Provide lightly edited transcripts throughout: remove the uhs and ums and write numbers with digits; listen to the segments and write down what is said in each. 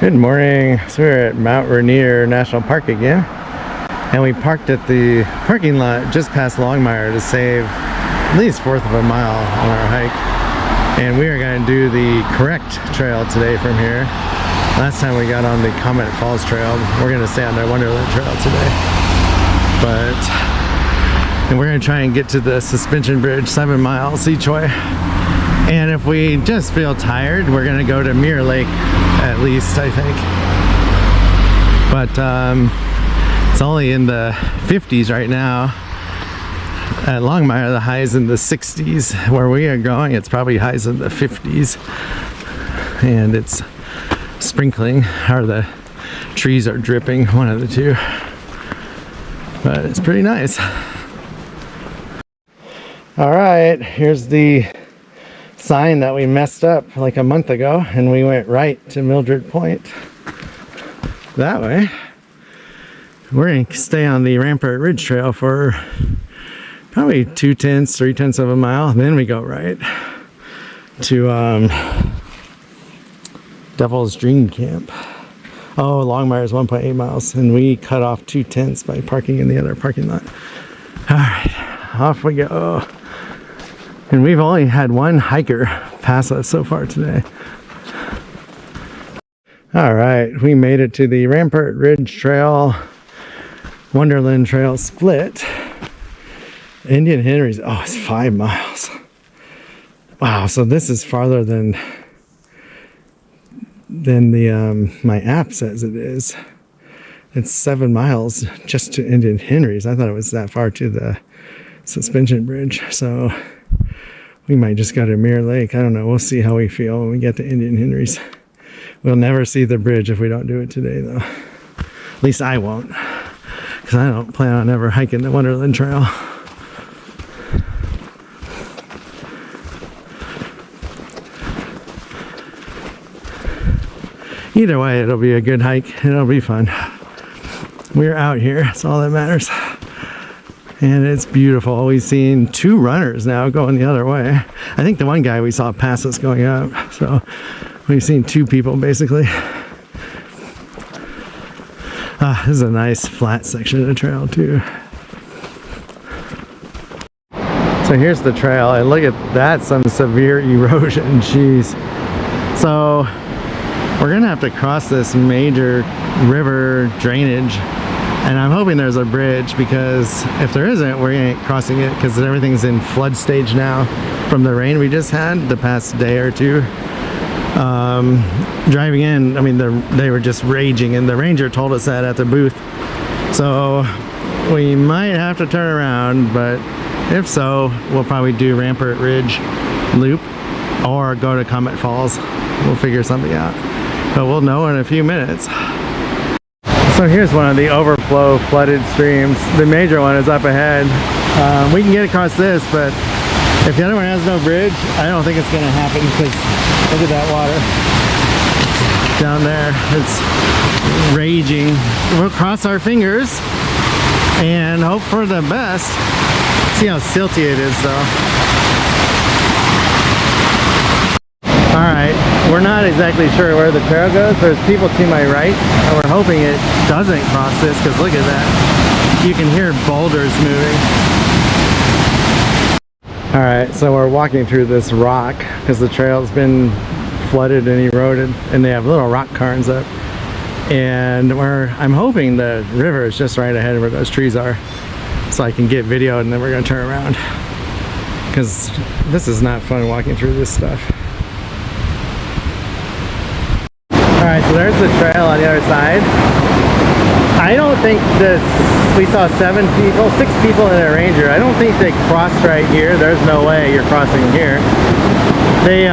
Good morning. So we're at Mount Rainier National Park again, and we parked at the parking lot just past Longmire to save at least fourth of a mile on our hike. And we are going to do the correct trail today from here. Last time we got on the Comet Falls Trail. We're going to stay on the Wonderland Trail today. And we're going to try and get to the suspension bridge, 7 miles each way. And if we just feel tired, we're going to go to Mirror Lake at least, I think. But it's only in the 50s right now. At Longmire, the highs in the 60s. Where we are going, it's probably highs in the 50s. And it's sprinkling, or the trees are dripping, one of the two. But it's pretty nice. All right, here's the sign that we messed up like a month ago, and we went right to Mildred Point that way. We're going to stay on the Rampart Ridge Trail for probably 3/10 of a mile. Then we go right to Devil's Dream Camp. Oh, Longmire is 1.8 miles, and we cut off 2/10 by parking in the other parking lot. All right, off we go. And we've only had one hiker pass us so far today. All right, we made it to the Rampart Ridge Trail, Wonderland Trail split. Indian Henry's, oh, it's 5 miles. Wow, so this is farther than the my app says it is. It's 7 miles just to Indian Henry's. I thought it was that far to the suspension bridge. So we might just go to Mirror Lake. I don't know. We'll see how we feel when we get to Indian Henry's. We'll never see the bridge if we don't do it today, though. At least I won't, because I don't plan on ever hiking the Wonderland Trail. Either way, it'll be a good hike. It'll be fun. We're out here. That's all that matters. And it's beautiful. We've seen 2 runners now going the other way. I think the one guy we saw pass us going up. So we've seen 2 people basically. This is a nice flat section of the trail too. So here's the trail, and look at that, some severe erosion. Jeez. So we're gonna have to cross this major river drainage, and I'm hoping there's a bridge, because if there isn't, we ain't crossing it, because everything's in flood stage now from the rain we just had the past day or two. Driving in, I mean, they were just raging, and the ranger told us that at the booth. So we might have to turn around, but if so, we'll probably do Rampart Ridge Loop or go to Comet Falls. We'll figure something out, but we'll know in a few minutes. So here's one of the overflow flooded streams. The major one is up ahead. We can get across this, but if the other one has no bridge, I don't think it's going to happen, because look at that water down there. It's raging. We'll cross our fingers and hope for the best. See how silty it is, though. Alright, we're not exactly sure where the trail goes. There's people to my right, and we're hoping it doesn't cross this, because look at that. You can hear boulders moving. Alright, so we're walking through this rock, because the trail's been flooded and eroded, and they have little rock cairns up. And I'm hoping the river is just right ahead of where those trees are, so I can get video, and then we're going to turn around. Because this is not fun walking through this stuff. Alright, so there's the trail on the other side. I don't think we saw 6 people in a ranger. I don't think they crossed right here. There's no way you're crossing here. They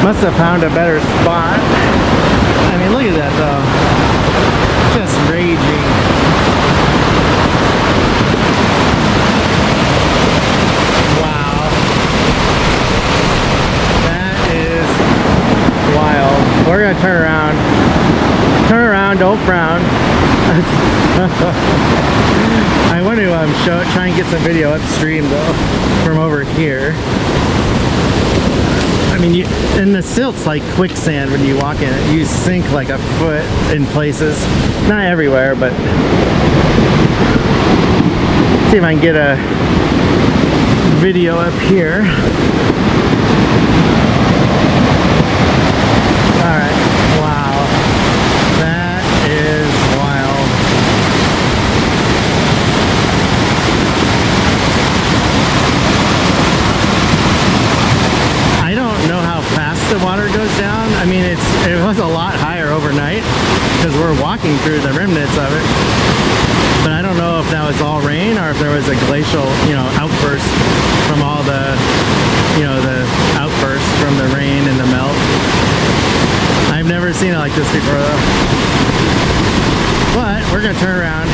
must have found a better spot. I mean, look at that though. Just raging. Wow. That is wild. We're gonna turn around. Turn around, don't frown. I want to try and get some video upstream though, from over here. I mean, and the silt's like quicksand when you walk in it. You sink like a foot in places. Not everywhere, but see if I can get a video up here. All right, wow, that is wild. I don't know how fast the water goes down. I mean, it was a lot higher overnight because we're walking through the remnants of it. But I don't know if that was all rain or if there was a glacial, outburst from all the, the outbursts from the rain and the melt. I've never seen it like this before though. But we're gonna turn around.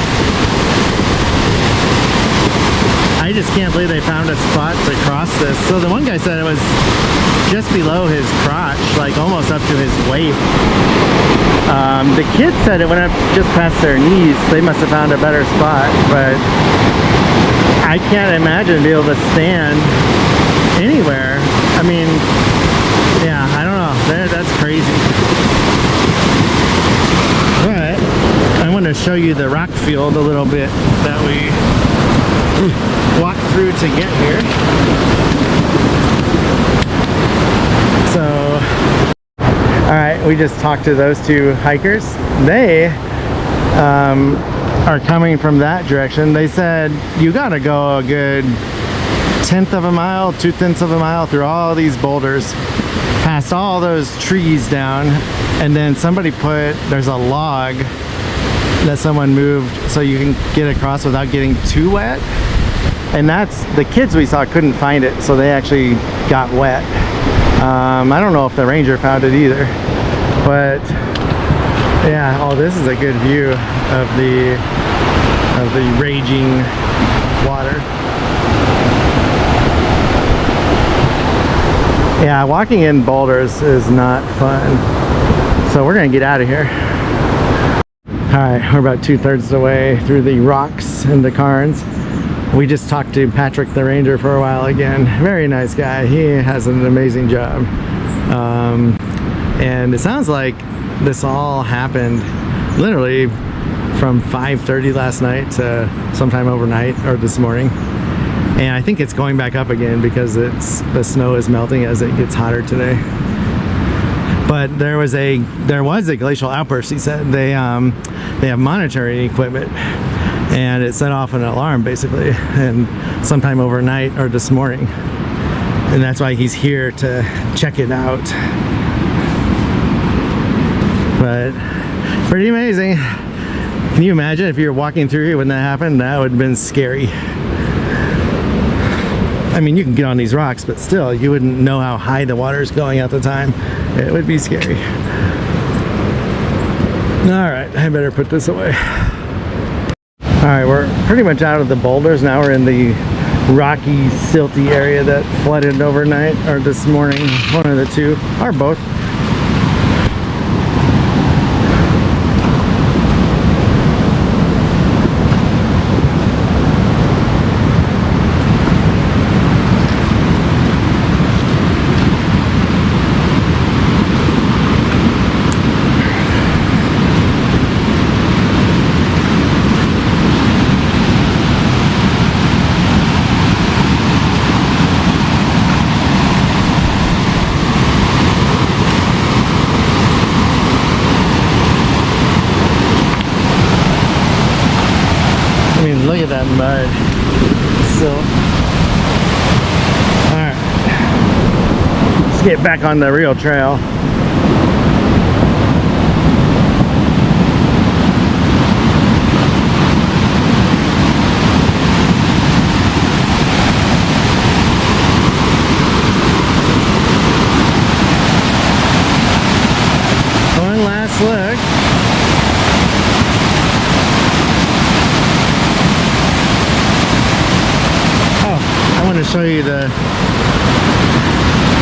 I just can't believe they found a spot to cross this. So the one guy said it was just below his crotch, like almost up to his waist. The kids said it went up just past their knees. They must have found a better spot, but I can't imagine being able to stand anywhere. I mean, yeah, I don't know. That's crazy. But I want to show you the rock field a little bit that we walked through to get here. So, all right, we just talked to those two hikers. They are coming from that direction. They said you gotta go a good 1/10 of a mile, 2/10 of a mile through all these boulders, past all those trees down, and then somebody there's a log that someone moved so you can get across without getting too wet. And that's, the kids we saw couldn't find it, so they actually got wet. I don't know if the ranger found it either, but yeah. Oh, this is a good view of the raging water. Yeah, walking in boulders is not fun, so we're gonna get out of here. All right, we're about 2/3 of the way through the rocks and the cairns. We just talked to Patrick the ranger for a while again. Very nice guy. He has an amazing job. And it sounds like this all happened literally from 5:30 last night to sometime overnight or this morning. And I think it's going back up again because the snow is melting as it gets hotter today. But there was a glacial outburst, he said. They have monitoring equipment, and it set off an alarm basically, and sometime overnight or this morning. And that's why he's here to check it out. But pretty amazing. Can you imagine if you were walking through here when that happened? That would have been scary. I mean, you can get on these rocks, but still, you wouldn't know how high the water is going at the time. It would be scary. All right, I better put this away. All right, we're pretty much out of the boulders. Now we're in the rocky, silty area that flooded overnight or this morning. One of the two, or both. Look at that mud. So, alright. Let's get back on the real trail. One last look. I want to show you can't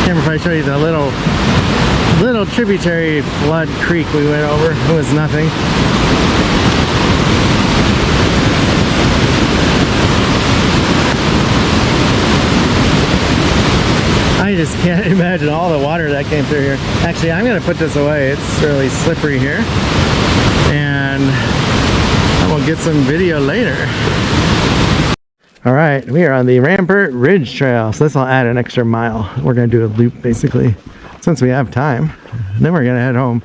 remember if I show you the little tributary flood creek we went over. It was nothing. I just can't imagine all the water that came through here. Actually, I'm gonna put this away. It's really slippery here. And I will get some video later. All right, we are on the Rampart Ridge Trail. So this will add an extra mile. We're gonna do a loop basically, since we have time. Then we're gonna head home,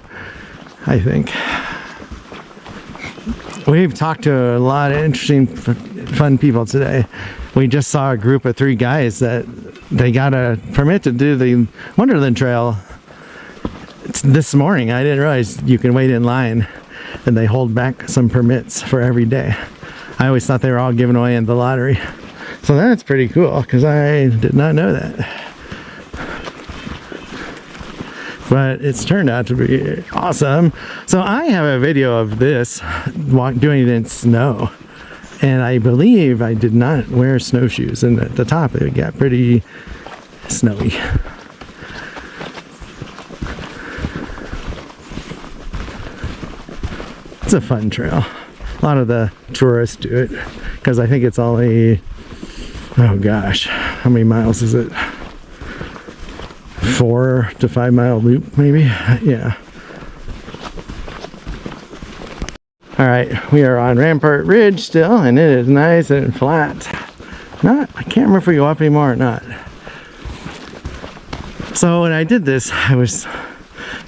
I think. We've talked to a lot of interesting, fun people today. We just saw a group of 3 guys that they got a permit to do the Wonderland Trail this morning. I didn't realize you can wait in line, and they hold back some permits for every day. I always thought they were all given away in the lottery. So that's pretty cool, because I did not know that. But it's turned out to be awesome. So I have a video of this doing it in snow, and I believe I did not wear snowshoes, and at the top it got pretty snowy. It's a fun trail. A lot of the tourists do it because I think it's only, oh gosh, how many miles is it? 4 to 5 mile loop, maybe. Yeah. All right, we are on Rampart Ridge still, and it is nice and flat. I can't remember if we go up anymore or not. So when I did this, I was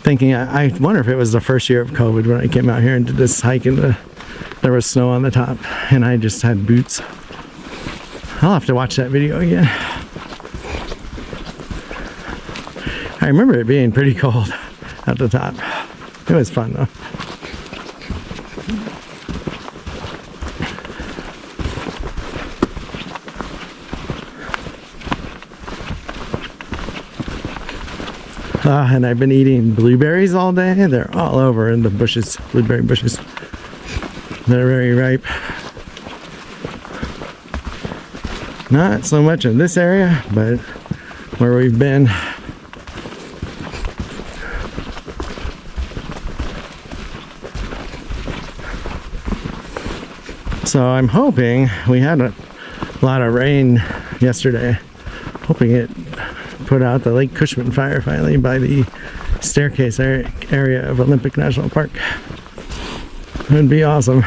thinking, I wonder if it was the first year of COVID when I came out here and did this hike, and there was snow on the top, and I just had boots. I'll have to watch that video again. I remember it being pretty cold at the top. It was fun though. And I've been eating blueberries all day. They're all over in the bushes, blueberry bushes. They're very ripe. Not so much in this area, but where we've been. So I'm hoping, we had a lot of rain yesterday, hoping it put out the Lake Cushman fire finally by the staircase area of Olympic National Park. It would be awesome.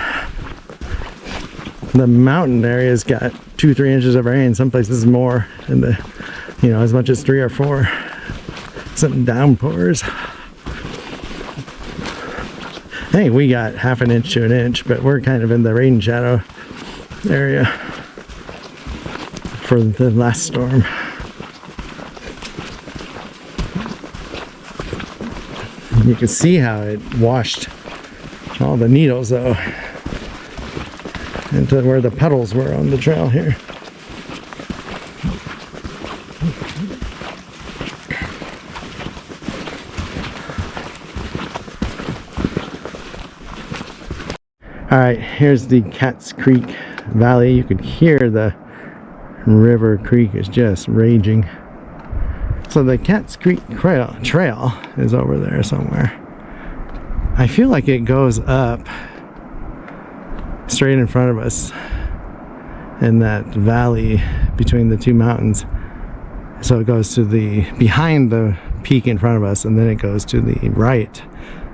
The mountain area's got 2-3 inches of rain, some places more, and as much as 3 or 4. Some downpours. I think we got 1/2 inch to 1 inch, but we're kind of in the rain shadow area for the last storm. You can see how it washed all the needles though into where the puddles were on the trail here. All right, here's the Cat's Creek Valley. You can hear the river creek is just raging. So the Cat's Creek Trail is over there somewhere. I feel like it goes up straight in front of us in that valley between the 2 mountains. So it goes to behind the peak in front of us, and then it goes to the right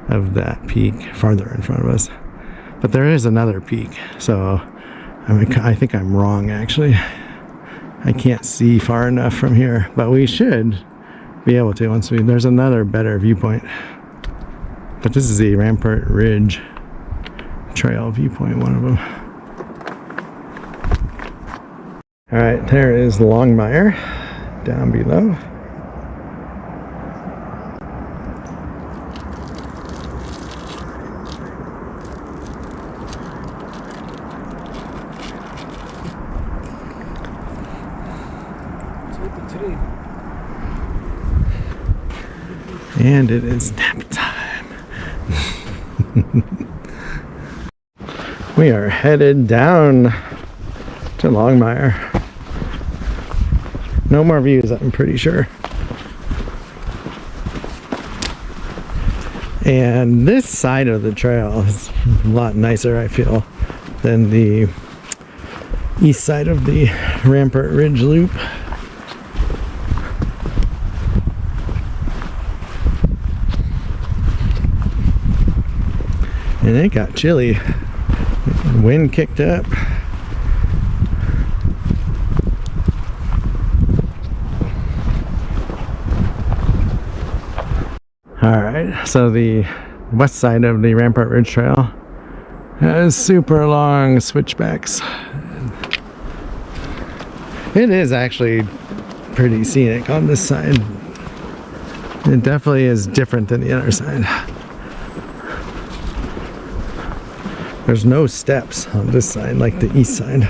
of that peak farther in front of us. But there is another peak, so I think I'm wrong actually. I can't see far enough from here, but we should be able to once there's another better viewpoint. But this is the Rampart Ridge Trail viewpoint, one of them. All right, there is Longmire down below. And it is nap time. We are headed down to Longmire. No more views, I'm pretty sure. And this side of the trail is a lot nicer, I feel, than the east side of the Rampart Ridge Loop. And it got chilly. Wind kicked up. Alright, so the west side of the Rampart Ridge Trail has super long switchbacks. It is actually pretty scenic on this side. It definitely is different than the other side. There's no steps on this side like the east side.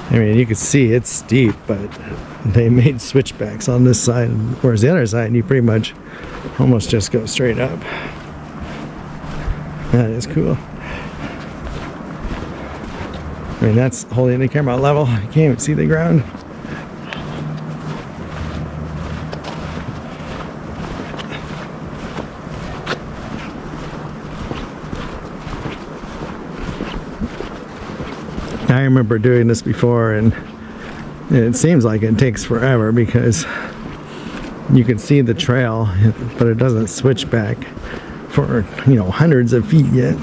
I mean, you can see it's steep, but they made switchbacks on this side, whereas the other side, you pretty much almost just go straight up. That is cool. I mean, that's holding the camera level. You can't even see the ground. I remember doing this before, and it seems like it takes forever because you can see the trail, but it doesn't switch back for, you know, hundreds of feet yet.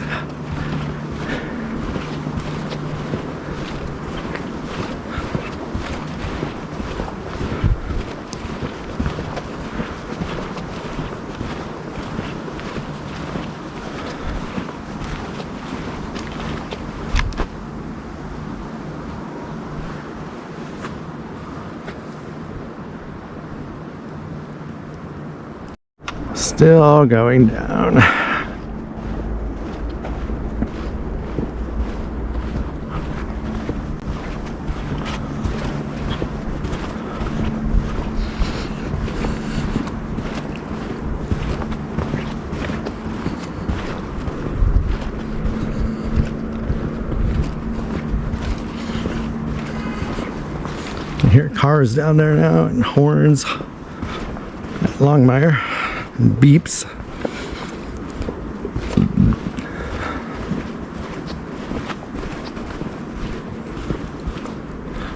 Still going down. I hear cars down there now and horns at Longmire. Beeps.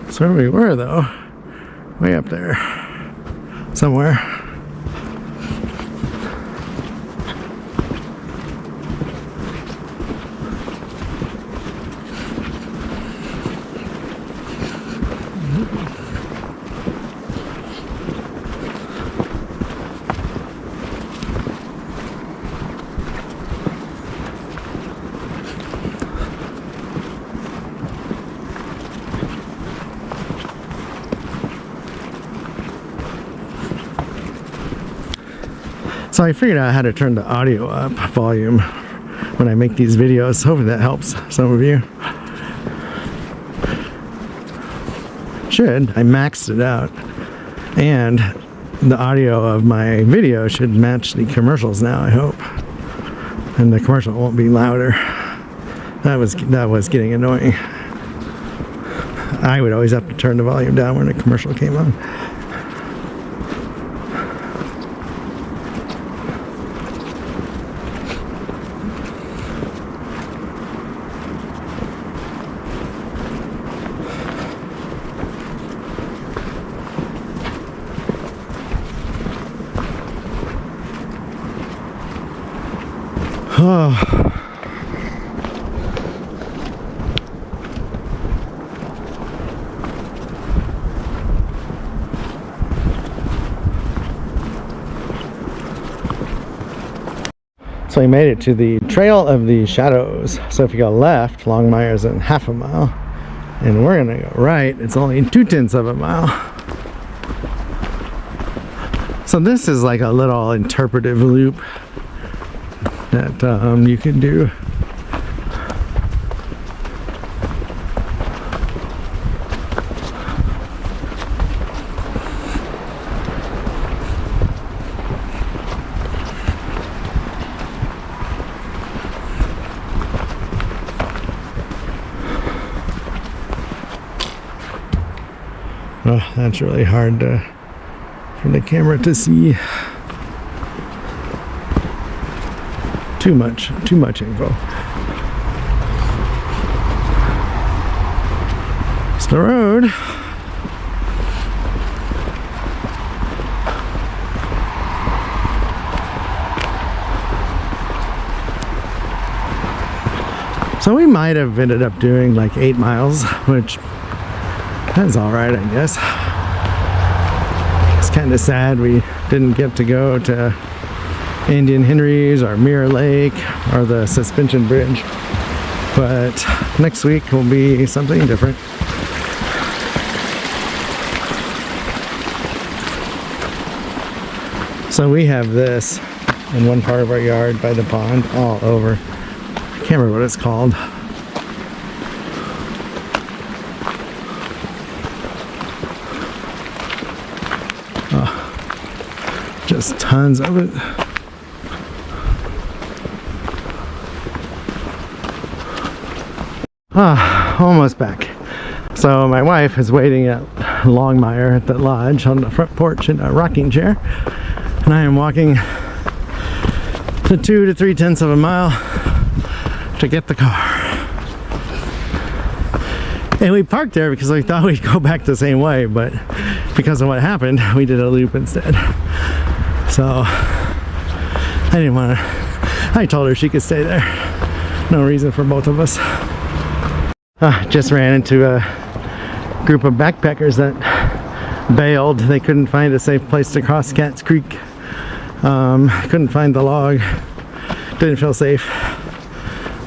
That's where we were, though. Way up there. Somewhere. So I figured out how to turn the audio up volume when I make these videos. Hopefully that helps some of you. Should. I maxed it out. And the audio of my video should match the commercials now, I hope. And the commercial won't be louder. That was getting annoying. I would always have to turn the volume down when a commercial came on. Oh. So we made it to the Trail of the Shadows. So if you go left, Longmire is in half a mile, and we're gonna go right. It's only 2/10 of a mile. So this is like a little interpretive loop that you can do. Oh, that's really hard for the camera to see. Too much info. It's the road. So we might have ended up doing like 8 miles, which that's all right, I guess. It's kind of sad we didn't get to go to Indian Henry's or Mirror Lake or the suspension bridge, but next week will be something different. So we have this in one part of our yard by the pond all over. I can't remember what it's called. Oh, just tons of it. Almost back. So my wife is waiting at Longmire at the lodge on the front porch in a rocking chair, and I am walking the 2 to 3/10 of a mile to get the car. And we parked there because we thought we'd go back the same way, but because of what happened, we did a loop instead. So I didn't want to. I told her she could stay there. No reason for both of us. Just ran into a group of backpackers that bailed. They couldn't find a safe place to cross Cat's Creek. Couldn't find the log. Didn't feel safe.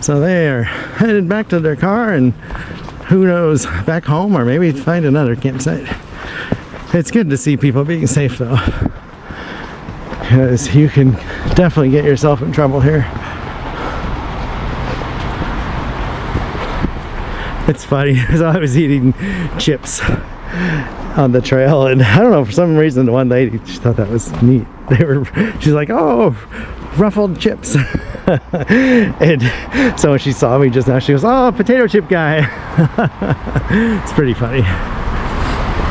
So they are headed back to their car and who knows, back home or maybe find another campsite. It's good to see people being safe though, because you can definitely get yourself in trouble here. It's funny because I was eating chips on the trail, and I don't know, for some reason the one lady, she thought that was neat. She's like, oh, ruffled chips. And so when she saw me just now, she goes, oh, potato chip guy. It's pretty funny.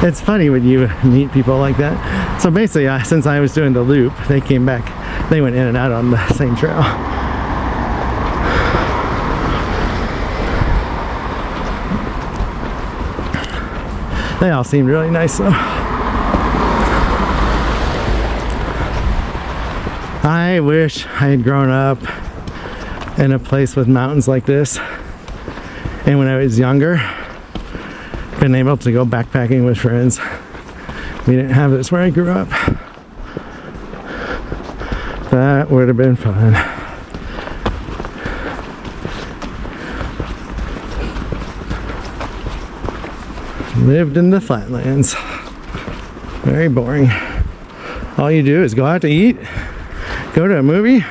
It's funny when you meet people like that. So basically, since I was doing the loop, they came back, they went in and out on the same trail. They all seemed really nice though. I wish I had grown up in a place with mountains like this, and when I was younger, been able to go backpacking with friends. We didn't have this where I grew up. That would have been fun. Lived in the flatlands. Very boring. All you do is go out to eat, go to a movie.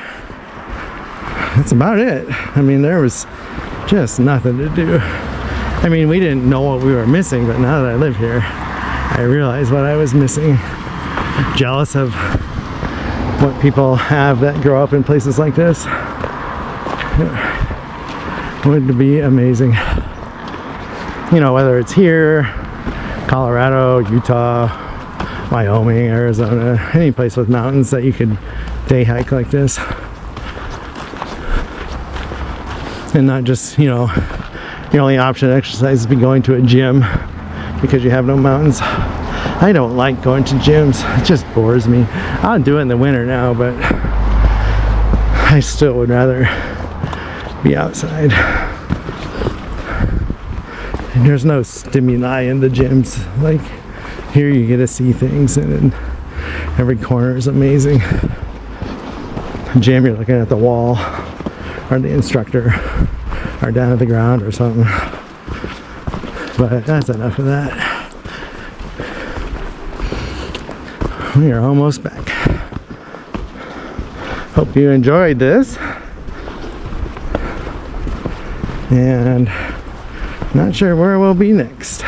That's about it. I mean, there was just nothing to do. I mean, we didn't know what we were missing, but now that I live here, I realize what I was missing. Jealous of what people have that grow up in places like this. It would be amazing. You know, whether it's here, Colorado, Utah, Wyoming, Arizona, any place with mountains that you could day hike like this. And not just, you know, the only option to exercise is be going to a gym because you have no mountains. I don't like going to gyms. It just bores me. I'll do it in the winter now, but I still would rather be outside. And there's no stimuli in the gyms. Like here you get to see things, and every corner is amazing. Gym, you're looking at the wall or the instructor or down at the ground or something. But that's enough of that. We are almost back. Hope you enjoyed this. And not sure where we'll be next.